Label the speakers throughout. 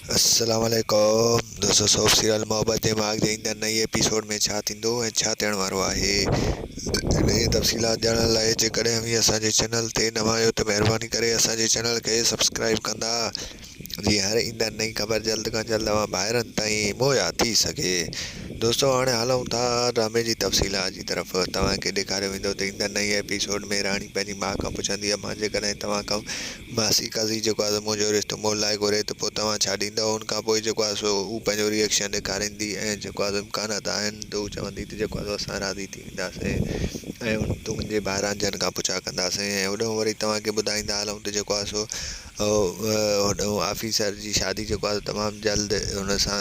Speaker 1: अस्सलामुअलैकुम दोस्तों, soap serial मोहब्बत जे माग जे ईंदड़ नई एपिसोड में छा थींदो ऐं छा थियण वारो आहे, इन तफ़सीलात ॼाणण लाइ जेकॾहिं अभी असांजे चैनल ते नवां आहियो त महिरबानी करे असांजे चैनल खे सब्सक्राइब कंदा, जीअं हर ईंदड़ नई ख़बर जल्द खां जल्द तव्हां ॿाहिरनि ताईं मुहैया थी सघे। दोस्तों हाणे हलूं था ड्रामे जी तफ़सीलात जी तरफ़। तव्हांखे ॾेखारियो वेंदो त ईंदड़ नई एपिसोड में राणी पंहिंजी माउ खां पुछंदी आहे, मां जेकॾहिं तव्हां खां मासी काज़ी जेको आहे मुंहिंजो रिश्तो मोल लाइ घुरे त पोइ तव्हां छा ॾींदव। उन खां पोइ जेको आहे सो हू पंहिंजो रिएक्शन ॾेखारींदी ऐं जेको आहे इम्कानात आहिनि त हू चवंदी त जेको आहे असां राज़ी थी वेंदासीं ऐं तुंहिंजे ॿाहिरां जन खां पुछा कंदासीं। ऐं होॾो वरी तव्हांखे ॿुधाईंदा हलूं त जेको आहे सो होॾो ऑफिसर जी शादी जेको आहे तमामु जल्द हुन सां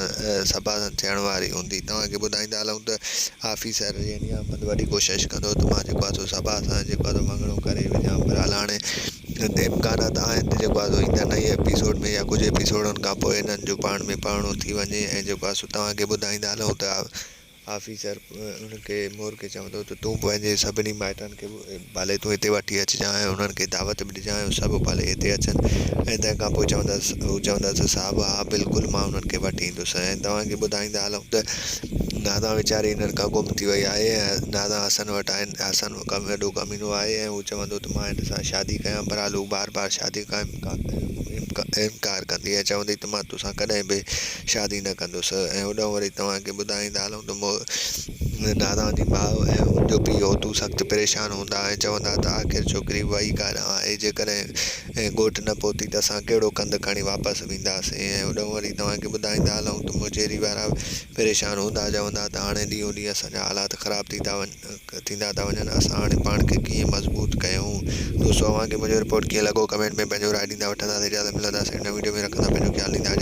Speaker 1: सभा सां थियण वारी हूंदी। तव्हांखे ॿुधाईंदा हलूं त ऑफिसर यानी अहमद वॾी कोशिशि कंदो त मां जेको आहे सो सभा सां जेको आहे मङणो करे विझां, बहरहाल हाणे इम्कानात आहिनि त जेको आहे सो ईंदड़ नई एपिसोड में या कुझु एपिसोडनि खां पोइ हिननि जो पाण में पाणो थी वञे। ऐं जेको आहे सो तव्हांखे ॿुधाईंदा हलूं त ऑफिसर उनखे मोर खे चवंदो त तूं पंहिंजे सभिनी माइटनि खे भले तूं हिते वठी अचिजांइ ऐं उन्हनि खे दावत बि ॾिजांइ, सभु भले हिते अचनि। ऐं तंहिंखां पोइ हू चवंदसि साहिबु हा बिल्कुलु मां उन्हनि खे वठी ईंदुसि। ऐं तव्हांखे ॿुधाईंदा हलूं त नादा वीचारी हिननि खां गुम थी वई आहे ऐं नादा हसन वटि आहिनि। हसन वॾो कमीनो आहे ऐं हू चवंदो त मां हिन सां शादी कयां, बहरहाल हू बार बार शादी खां इनकार कंदी आहे, चवंदी त मां तोसां कॾहिं बि शादी न कंदुसि। ऐं होॾो वरी तव्हांखे ॿुधाईंदा हलूं त नादा जी माउ ऐं हुनजो पीउ होतू सख़्तु परेशान हूंदा ऐं चवंदा त आख़िर छोकिरी वई काॾां आहे, जेकॾहिं घोटु न पहुती त असां कहिड़ो कंधु खणी वापसि वेंदासीं। ऐं होॾो वरी तव्हांखे ॿुधाईंदा हलूं त मुंजेरी वारा परेशान हूंदा, चवंदा त हाणे ॾींहों ॾींहुं असांजा हालात ख़राबु थींदा था वञनि, असां हाणे पाण खे कीअं मज़बूत कयूं। दोस्तों तव्हांखे मुंहिंजो रिपोर्ट कीअं लॻो कमेंट में पंहिंजो राय ॾींदा। वठंदासीं इजाज़त, मिलंदासीं हिन वीडियो में, रखंदा पंहिंजो ख़्यालु, ॾींदा।